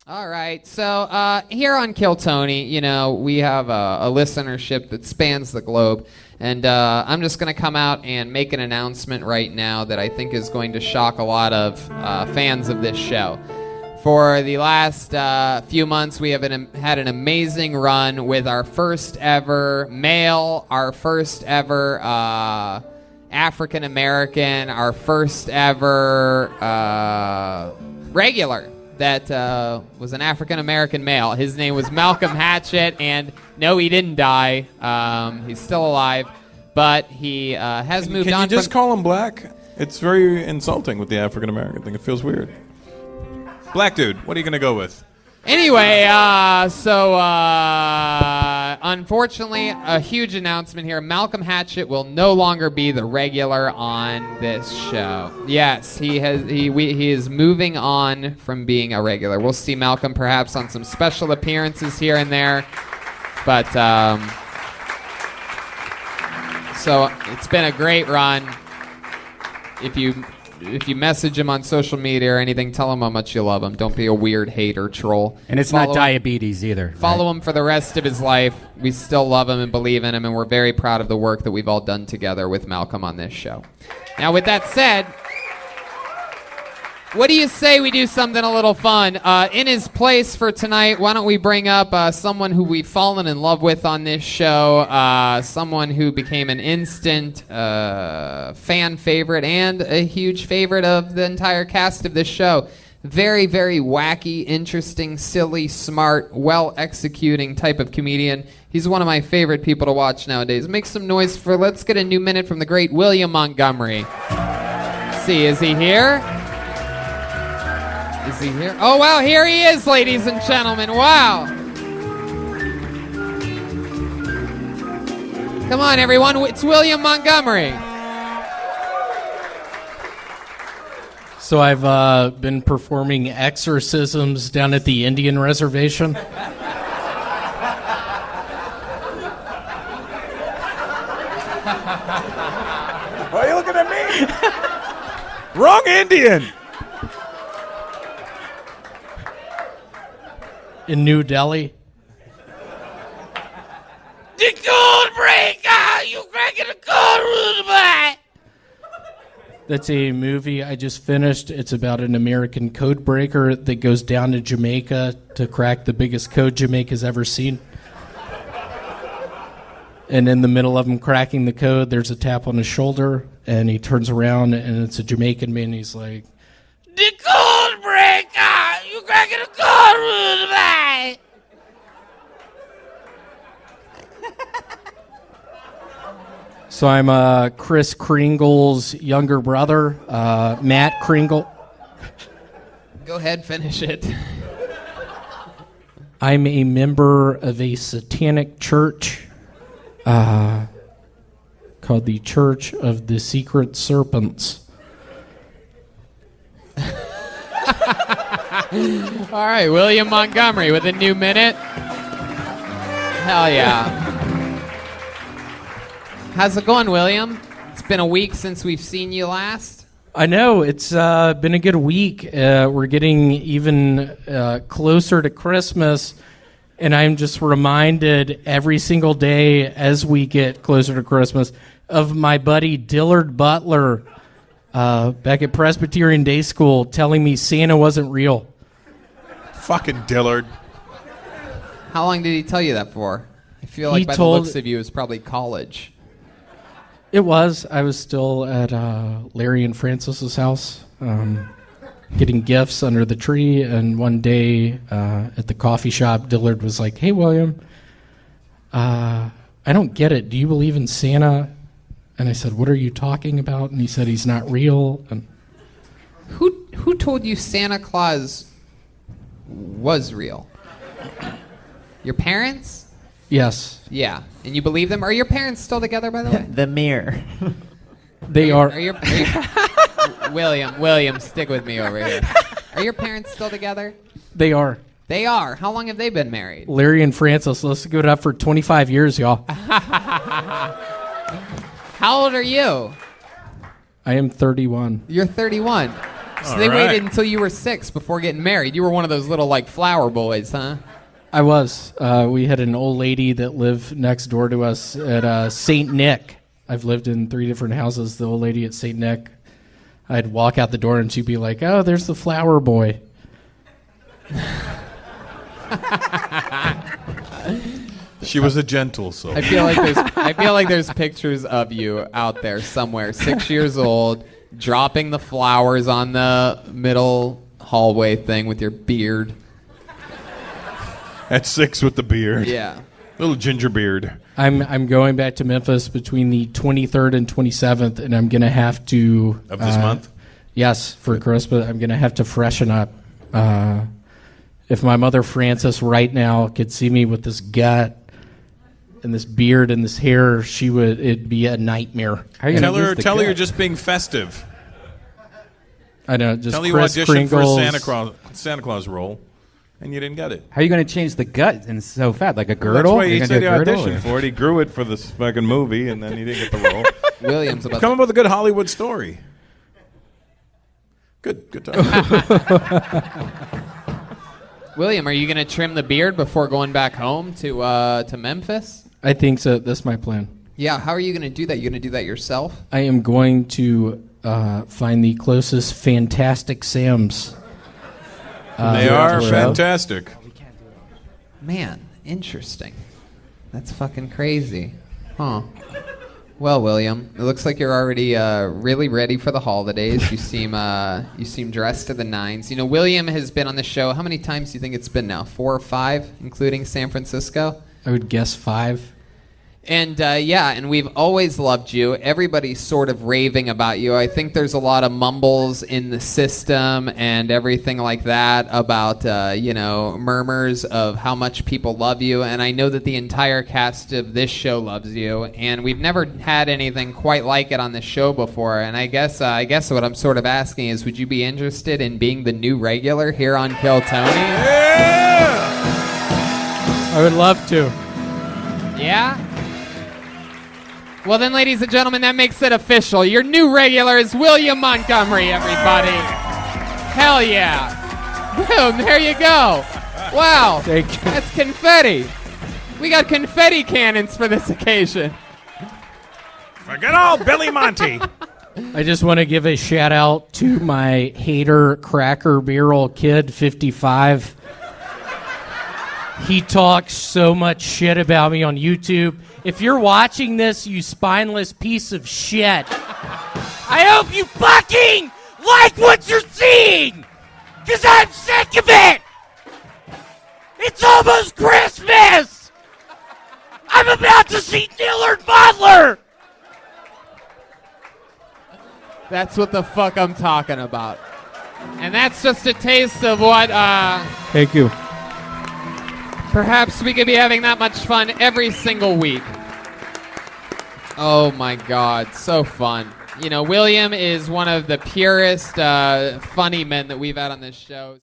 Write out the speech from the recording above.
All right. So here on Kill Tony, we have a listenership that spans the globe. And I'm just going to come out and make an announcement right now that I think is going to shock a lot of fans of this show. For the last few months, we have had an amazing run with our first ever male, our first ever African American, our first ever regular that was an African American male. His name was Malcolm Hatchett, and no, he didn't die. He's still alive, but he has moved on. Can you just call him black? It's very insulting with the African American thing. It feels weird. Black dude, what are you going to go with? Anyway, unfortunately, a huge announcement here. Malcolm Hatchett will no longer be the regular on this show. Yes, he is moving on from being a regular. We'll see Malcolm perhaps on some special appearances here and there. But, so it's been a great run. If you message him on social media or anything, tell him how much you love him. Don't be a weird hater troll. And it's not diabetes either. Follow him for the rest of his life. We still love him and believe in him, and we're very proud of the work that we've all done together with Malcolm on this show. Now, with that said, what do you say we do something a little fun? In his place for tonight, why don't we bring up someone who we've fallen in love with on this show, someone who became an instant fan favorite and a huge favorite of the entire cast of this show. Very, very wacky, interesting, silly, smart, well-executing type of comedian. He's one of my favorite people to watch nowadays. Make some noise for, let's get a new minute from the great William Montgomery. Let's see, is he here? Is he here? Oh, wow, here he is, ladies and gentlemen. Wow. Come on, everyone. It's William Montgomery. So I've been performing exorcisms down at the Indian reservation. Why are you looking at me? Wrong Indian. In New Delhi. The code breaker! You cracking the code, Rudy? That's a movie I just finished. It's about an American code breaker that goes down to Jamaica to crack the biggest code Jamaica's ever seen. And in the middle of him cracking the code, there's a tap on his shoulder, and he turns around, and it's a Jamaican man. He's like, The code breaker! You cracking the code, Rudy? So I'm Chris Kringle's younger brother, Matt Kringle. Go ahead, finish it. I'm a member of a satanic church called the Church of the Secret Serpents. All right, William Montgomery with a new minute. Hell yeah. How's it going, William? It's been a week since we've seen you last. I know, it's been a good week. We're getting even closer to Christmas, and I'm just reminded every single day as we get closer to Christmas of my buddy Dillard Butler back at Presbyterian Day School telling me Santa wasn't real. Fucking Dillard. How long did he tell you that for? I feel like by the looks of you, it was probably college. It was. I was still at Larry and Francis's house, getting gifts under the tree, and one day at the coffee shop, Dillard was like, "Hey, William, I don't get it. Do you believe in Santa?" And I said, "What are you talking about?" And he said, "He's not real." And Who told you Santa Claus was real? Your parents? Yes. Yeah. And you believe them? Are your parents still together, by the way? The mirror. They are. William, stick with me over here. Are your parents still together? They are. They are. How long have they been married? Larry and Francis. Let's give it up for 25 years, y'all. How old are you? I am 31. You're 31. So they waited until you were 6 before getting married. You were one of those little, like, flower boys, huh? I was. We had an old lady that lived next door to us at St. Nick. I've lived in 3 different houses. The old lady at St. Nick, I'd walk out the door and she'd be like, "Oh, there's the flower boy." She was a gentle soul. I feel like there's pictures of you out there somewhere, 6 years old, dropping the flowers on the middle hallway thing with your beard. At 6 with the beard. Yeah. Little ginger beard. I'm going back to Memphis between the 23rd and 27th, and I'm gonna have to Of this month? Yes, for Christmas. I'm gonna have to freshen up. If my mother Frances right now could see me with this gut and this beard and this hair, it'd be a nightmare. Tell her you're just being festive. I know, just tell her you Kris auditioned Kringles. for a Santa Claus role, and you didn't get it. How are you going to change the gut and so fat? Like a Well, girdle? that's why he You're said he gonna do a girdle, auditioned or- for it. He grew it for this fucking movie, and then he didn't get the role. William's about Come up with a good Hollywood story. Good time. William, are you going to trim the beard before going back home to Memphis? I think so. That's my plan. Yeah, how are you going to do that? You going to do that yourself? I am going to find the closest Fantastic Sam's. They are fantastic. Man, interesting. That's fucking crazy. Huh. Well, William, it looks like you're already really ready for the holidays. You seem dressed to the nines. You know, William has been on the show. How many times do you think it's been now? 4 or 5, including San Francisco? I would guess 5. And and we've always loved you. Everybody's sort of raving about you. I think there's a lot of mumbles in the system and everything like that about, murmurs of how much people love you. And I know that the entire cast of this show loves you. And we've never had anything quite like it on this show before. And I guess what I'm sort of asking is, would you be interested in being the new regular here on Kill Tony? Yeah! I would love to. Yeah? Well then, ladies and gentlemen, that makes it official. Your new regular is William Montgomery, everybody. Hell yeah. Boom, there you go. Wow, Thank you. that's confetti. We got confetti cannons for this occasion. Forget all Billy Monty. I just want to give a shout out to my hater Cracker Barrel Kid 55. He talks so much shit about me on YouTube. If you're watching this, you spineless piece of shit, I hope you fucking like what you're seeing! Cause I'm sick of it! It's almost Christmas! I'm about to see Dillard Butler! That's what the fuck I'm talking about. And that's just a taste of what, Thank you. perhaps we could be having that much fun every single week. Oh my God, so fun. You know, William is one of the purest, funny men that we've had on this show.